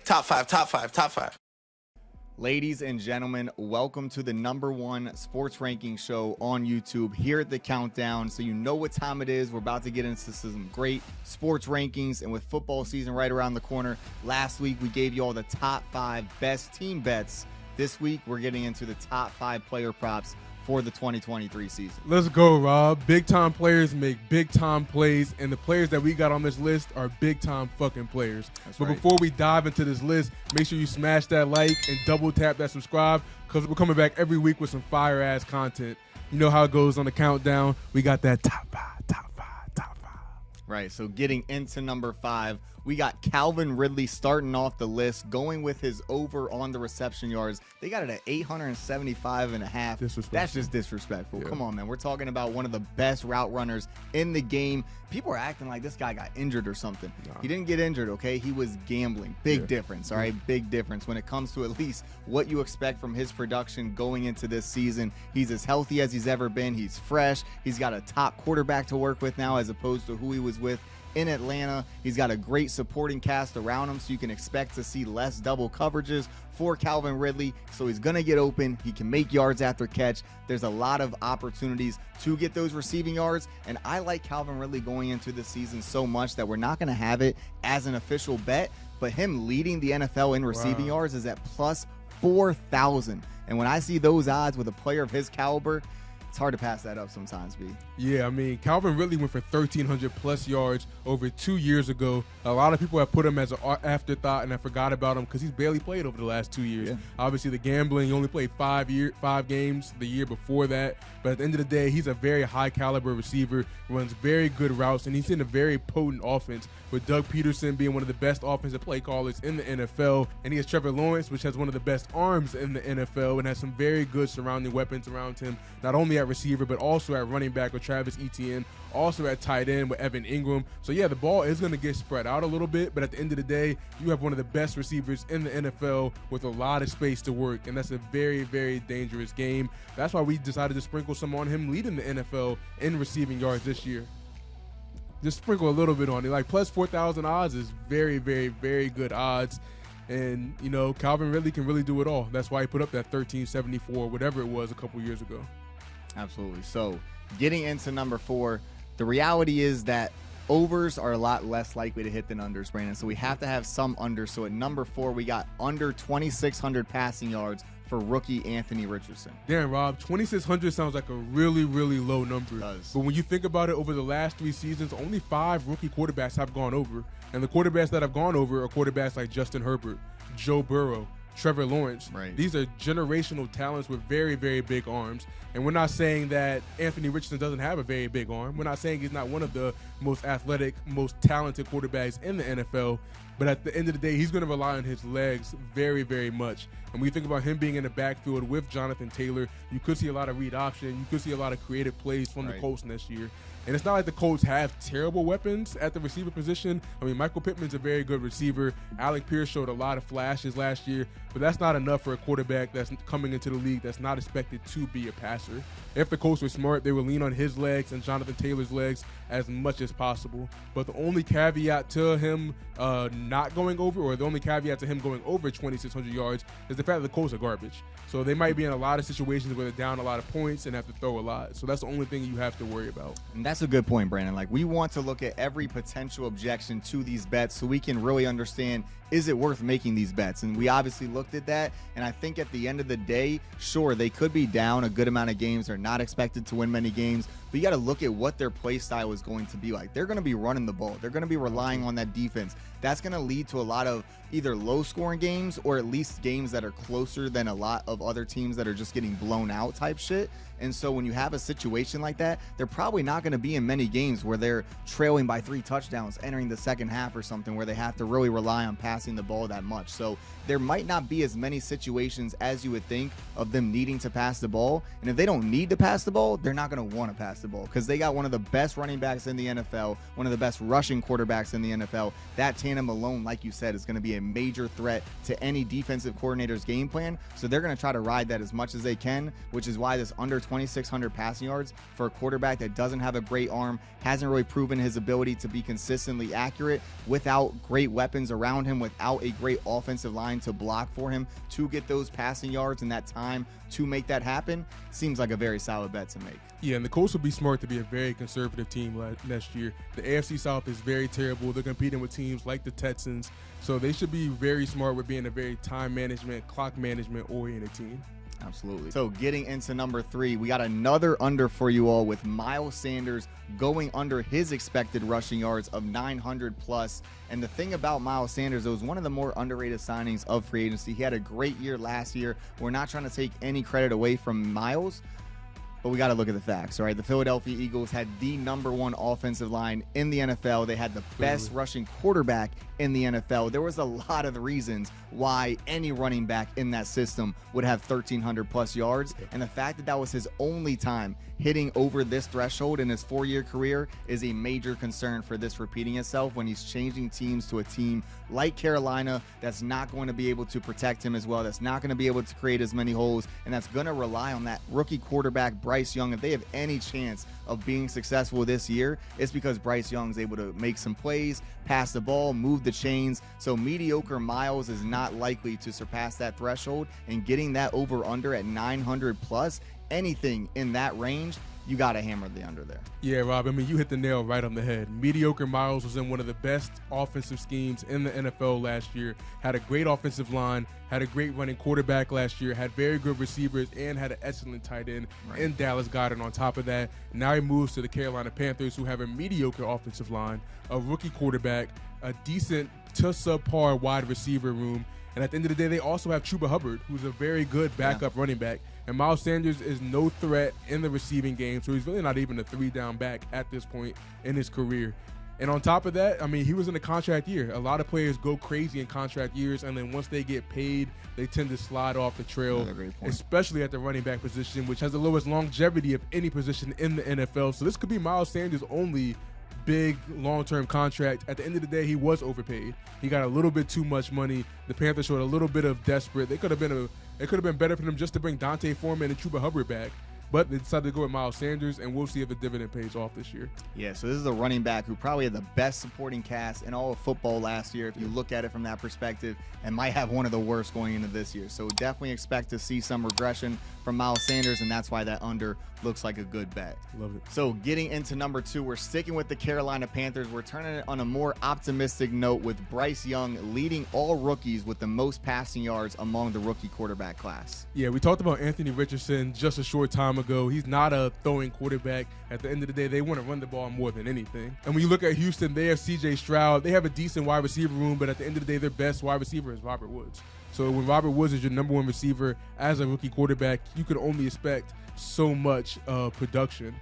Top five, top five, top five. Ladies and gentlemen, welcome to the #1 sports ranking show on YouTube here at the Countdown. So you know what time it is. We're about to get into some great sports rankings, and with football season right around the corner, last week we gave you all the top 5 best team bets. This week we're getting into the top 5 player props for the 2023 season. Let's go, Rob. Big-time players make big-time plays, and the players that we got on this list are big-time fucking players. But before we dive into this list, make sure you smash that like and double-tap that subscribe, because we're coming back every week with some fire-ass content. You know how it goes on the Countdown. We got that top 5, top 5, top 5. Right, so getting into number 5, we got Calvin Ridley starting off the list, going with his over on the reception yards. They got it at 875.5. That's just disrespectful. Yeah. Come on, man. We're talking about one of the best route runners in the game. People are acting like this guy got injured or something. Nah. He didn't get injured, okay? He was gambling. Big difference, all right? Big difference when it comes to at least what you expect from his production going into this season. He's as healthy as he's ever been. He's fresh. He's got a top quarterback to work with now as opposed to who he was with in Atlanta. He's got a great supporting cast around him, so you can expect to see less double coverages for Calvin Ridley. So he's going to get open. He can make yards after catch. There's a lot of opportunities to get those receiving yards, and I like Calvin Ridley going into the season so much that we're not going to have it as an official bet, but him leading the NFL in receiving yards is at plus 4,000. And when I see those odds with a player of his caliber, it's hard to pass that up sometimes, B. Yeah, I mean, Calvin Ridley went for 1,300 plus yards over 2 years ago. A lot of people have put him as an afterthought and have forgot about him because he's barely played over the last 2 years. Yeah. Obviously, the gambling, he only played 5 games the year before that. But at the end of the day, he's a very high caliber receiver, runs very good routes, and he's in a very potent offense with Doug Peterson being one of the best offensive play callers in the NFL. And he has Trevor Lawrence, which has one of the best arms in the NFL and has some very good surrounding weapons around him, not only at receiver, but also at running back with Travis Etienne, also at tight end with Evan Ingram. So yeah, the ball is going to get spread out a little bit, but at the end of the day, you have one of the best receivers in the NFL with a lot of space to work, and that's a very, very dangerous game. That's why we decided to sprinkle some on him leading the NFL in receiving yards this year. Just sprinkle a little bit on it. Like plus 4,000 odds is very, very, very good odds. And, you know, Calvin Ridley can really do it all. That's why he put up that 1,374, whatever it was a couple years ago. Absolutely. So getting into number 4, the reality is that overs are a lot less likely to hit than unders, Brandon. So we have to have some unders. So at number 4, we got under 2,600 passing yards for rookie Anthony Richardson. Damn, Rob, 2,600 sounds like a really, really low number. It does. But when you think about it, over the last 3 seasons, only 5 rookie quarterbacks have gone over. And the quarterbacks that have gone over are quarterbacks like Justin Herbert, Joe Burrow, Trevor Lawrence. Right. These are generational talents with very, very big arms. And we're not saying that Anthony Richardson doesn't have a very big arm. We're not saying he's not one of the most athletic, most talented quarterbacks in the NFL. But at the end of the day, he's going to rely on his legs very, very much. And when you think about him being in the backfield with Jonathan Taylor, you could see a lot of read option. You could see a lot of creative plays from the Colts next year. And it's not like the Colts have terrible weapons at the receiver position. I mean, Michael Pittman's a very good receiver. Alec Pierce showed a lot of flashes last year, but that's not enough for a quarterback that's coming into the league that's not expected to be a passer. If the Colts were smart, they would lean on his legs and Jonathan Taylor's legs as much as possible. But the only caveat to him not going over, or the only caveat to him going over 2,600 yards, is the fact that the Colts are garbage. So they might be in a lot of situations where they're down a lot of points and have to throw a lot. So that's the only thing you have to worry about. And that's a good point, Brandon. Like, we want to look at every potential objection to these bets so we can really understand, is it worth making these bets? And we obviously looked at that, and I think at the end of the day, sure, they could be down a good amount of games. They're not expected to win many games, but you got to look at what their play style is going to be like. They're going to be running the ball. They're going to be relying on that defense. That's going to lead to a lot of either low-scoring games or at least games that are closer than a lot of other teams that are just getting blown out type shit. And so when you have a situation like that, they're probably not going to be in many games where they're trailing by 3 touchdowns entering the second half or something where they have to really rely on passing the ball that much. So there might not be as many situations as you would think of them needing to pass the ball. And if they don't need to pass the ball, they're not going to want to pass the ball because they got one of the best running backs in the NFL, one of the best rushing quarterbacks in the NFL. That tandem alone, like you said, is going to be a major threat to any defensive coordinator's game plan. So they're going to try to ride that as much as they can, which is why this under 2,600 passing yards for a quarterback that doesn't have a great arm, hasn't really proven his ability to be consistently accurate without great weapons around him, without a great offensive line to block for him to get those passing yards and that time to make that happen, seems like a very solid bet to make. Yeah, and the Colts will be smart to be a very conservative team next year. The AFC South is very terrible. They're competing with teams like the Texans, so they should be very smart with being a very time management, clock management oriented team. Absolutely. So getting into number 3, we got another under for you all with Miles Sanders going under his expected rushing yards of 900 plus. And the thing about Miles Sanders, it was one of the more underrated signings of free agency. He had a great year last year. We're not trying to take any credit away from Miles, but we got to look at the facts, all right? The Philadelphia Eagles had the #1 offensive line in the NFL. They had the best rushing quarterback in the NFL. There was a lot of reasons why any running back in that system would have 1,300 plus yards. And the fact that that was his only time hitting over this threshold in his 4-year career is a major concern for this repeating itself when he's changing teams to a team like Carolina that's not going to be able to protect him as well, that's not going to be able to create as many holes, and that's going to rely on that rookie quarterback, Bryce Young. If they have any chance of being successful this year, it's because Bryce Young's able to make some plays, pass the ball, move the chains. So mediocre Miles is not likely to surpass that threshold, and getting that over under at 900 plus, anything in that range, you got to hammer the under there. Yeah, Rob, I mean, you hit the nail right on the head. Mediocre Miles was in one of the best offensive schemes in the NFL last year, had a great offensive line, had a great running quarterback last year, had very good receivers, and had an excellent tight end in Dallas Goedert on top of that. Now he moves to the Carolina Panthers, who have a mediocre offensive line, a rookie quarterback, a decent to subpar wide receiver room, and at the end of the day, they also have Chuba Hubbard, who's a very good backup running back. And Miles Sanders is no threat in the receiving game, so he's really not even a 3-down back at this point in his career. And on top of that, I mean, he was in a contract year. A lot of players go crazy in contract years, and then once they get paid, they tend to slide off the trail, especially at the running back position, which has the lowest longevity of any position in the NFL. So this could be Miles Sanders' only big long-term contract. At the end of the day, he was overpaid. He got a little bit too much money. The Panthers showed a little bit of desperate. It could have been better for them just to bring Dante Foreman and Chuba Hubbard back. But they decided to go with Miles Sanders, and we'll see if the dividend pays off this year. Yeah, so this is a running back who probably had the best supporting cast in all of football last year, if you look at it from that perspective, and might have one of the worst going into this year. So definitely expect to see some regression from Miles Sanders, and that's why that under looks like a good bet. Love it. So getting into number 2, we're sticking with the Carolina Panthers. We're turning it on a more optimistic note with Bryce Young leading all rookies with the most passing yards among the rookie quarterback class. Yeah, we talked about Anthony Richardson just a short time ago. He's not a throwing quarterback. At the end of the day, they want to run the ball more than anything. And when you look at Houston, they have C.J. Stroud. They have a decent wide receiver room, but at the end of the day, their best wide receiver is Robert Woods. So when Robert Woods is your #1 receiver as a rookie quarterback, you can only expect so much production.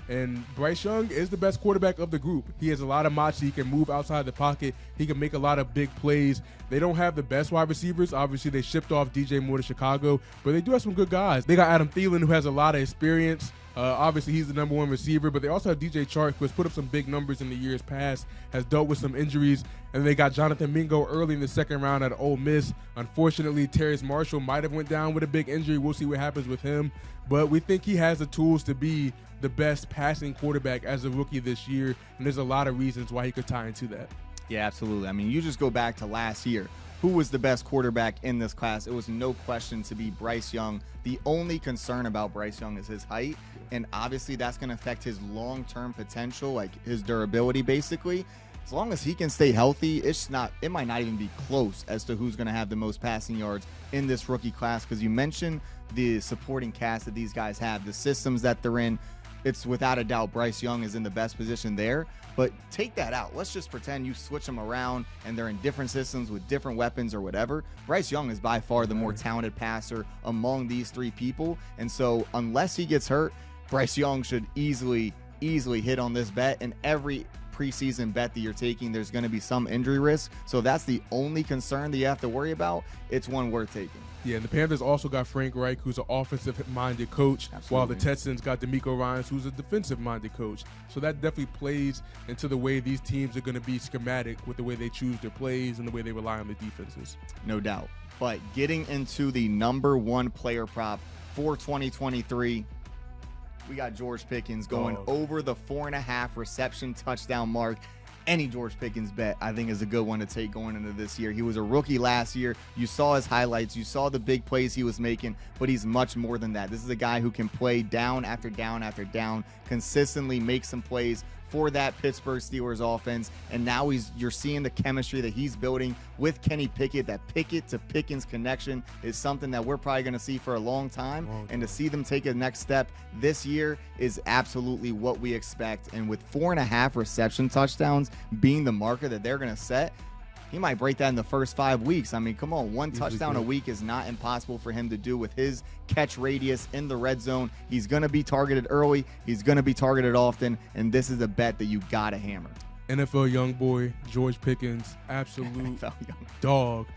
And Bryce Young is the best quarterback of the group. He has a lot of moxie. He can move outside the pocket. He can make a lot of big plays. They don't have the best wide receivers. Obviously, they shipped off DJ Moore to Chicago, but they do have some good guys. They got Adam Thielen, who has a lot of experience. Obviously, he's the #1 receiver, but they also have DJ Chark, who has put up some big numbers in the years past, has dealt with some injuries, and they got Jonathan Mingo early in the second round at Ole Miss. Unfortunately, Terrace Marshall might have went down with a big injury. We'll see what happens with him, but we think he has the tools to be the best passing quarterback as a rookie this year, and there's a lot of reasons why he could tie into that. Yeah, absolutely. I mean, you just go back to last year. Who was the best quarterback in this class? It was no question to be Bryce Young. The only concern about Bryce Young is his height, and obviously that's going to affect his long-term potential, like his durability basically. As long as he can stay healthy, it might not even be close as to who's going to have the most passing yards in this rookie class, because you mentioned the supporting cast that these guys have, the systems that they're in. It's without a doubt Bryce Young is in the best position there. But take that out. Let's just pretend you switch them around and they're in different systems with different weapons or whatever. Bryce Young is by far the more talented passer among these 3 people. And so unless he gets hurt, Bryce Young should easily hit on this bet. And every preseason bet that you're taking, there's going to be some injury risk. So if that's the only concern that you have to worry about, it's one worth taking. Yeah, and the Panthers also got Frank Reich, who's an offensive-minded coach, while the Texans got DeMeco Ryans, who's a defensive-minded coach. So that definitely plays into the way these teams are going to be schematic with the way they choose their plays and the way they rely on the defenses. No doubt. But getting into the #1 player prop for 2023, we got George Pickens going over the 4.5 reception touchdown mark. any George Pickens bet, I think, is a good one to take going into this year. He was a rookie last year. You saw his highlights. You saw the big plays he was making, but he's much more than that. This is a guy who can play down after down after down, consistently make some plays for that Pittsburgh Steelers offense. And now you're seeing the chemistry that he's building with Kenny Pickett. That Pickett to Pickens connection is something that we're probably going to see for a long time. And to see them take a next step this year is absolutely what we expect. And with 4.5 reception touchdowns being the marker that they're going to set, he might break that in the first 5 weeks. I mean, come on, one touchdown a week is not impossible for him to do with his catch radius in the red zone. He's going to be targeted early. He's going to be targeted often, and this is a bet that you got to hammer. NFL young boy, George Pickens, absolute dog.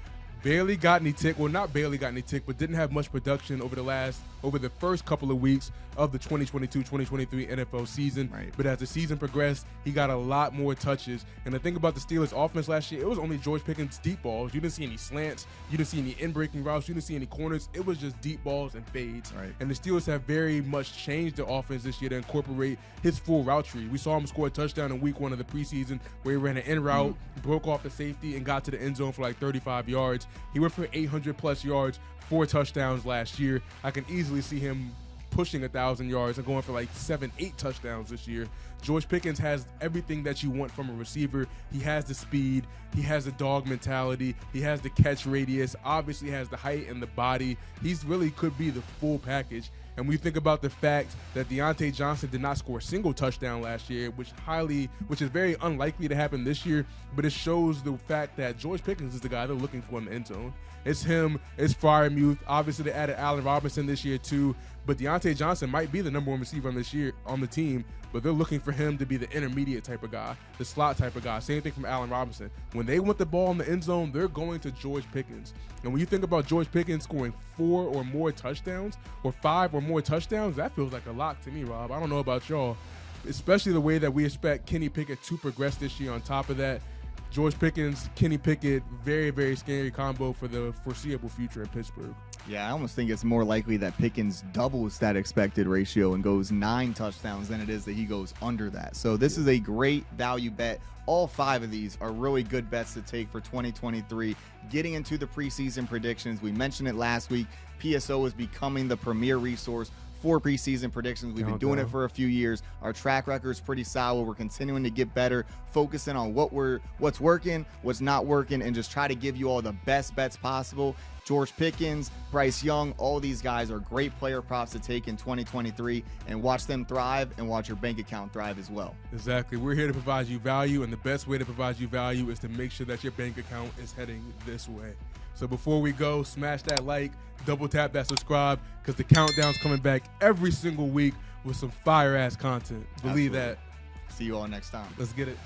Barely got any tick. Well, not barely got any tick, but didn't have much production over the first couple of weeks of the 2022-2023 NFL season. Right. But as the season progressed, he got a lot more touches. And the thing about the Steelers offense last year, it was only George Pickens deep balls. You didn't see any slants. You didn't see any in-breaking routes. You didn't see any corners. It was just deep balls and fades. Right. And the Steelers have very much changed the offense this year to incorporate his full route tree. We saw him score a touchdown in week 1 of the preseason where he ran an in route, broke off the safety, and got to the end zone for like 35 yards. He went for 800-plus yards, 4 touchdowns last year. I can easily see him pushing 1,000 yards and going for like 7-8 touchdowns this year. George Pickens has everything that you want from a receiver. He has the speed. He has the dog mentality. He has the catch radius. Obviously has the height and the body. He's really could be the full package. And we think about the fact that Deontay Johnson did not score a single touchdown last year, which is very unlikely to happen this year, but it shows the fact that George Pickens is the guy they're looking for in the end zone. It's him, it's Freiermuth. Obviously, they added Allen Robinson this year too, but Deontay Johnson might be the #1 receiver on this year on the team, but they're looking for him to be the intermediate type of guy, the slot type of guy. Same thing from Allen Robinson. When they want the ball in the end zone, they're going to George Pickens. And when you think about George Pickens scoring 4 or more touchdowns or 5 or more touchdowns, that feels like a lock to me, Rob. I don't know about y'all, especially the way that we expect Kenny Pickett to progress this year. On top of that, George Pickens, Kenny Pickett, very, very scary combo for the foreseeable future in Pittsburgh. Yeah, I almost think it's more likely that Pickens doubles that expected ratio and goes 9 touchdowns than it is that he goes under that. So this is a great value bet. All 5 of these are really good bets to take for 2023. Getting into the preseason predictions, we mentioned it last week. PSO is becoming the premier resource for preseason predictions. We've been doing it for a few years. Our track record is pretty solid. We're continuing to get better, focusing on what's working, what's not working, and just try to give you all the best bets possible. George Pickens, Bryce Young, all these guys are great player props to take in 2023 and watch them thrive and watch your bank account thrive as well. Exactly. We're here to provide you value, and the best way to provide you value is to make sure that your bank account is heading this way. So before we go, smash that like, double tap that subscribe, because the countdown's coming back every single week with some fire-ass content. Believe that. See you all next time. Let's get it.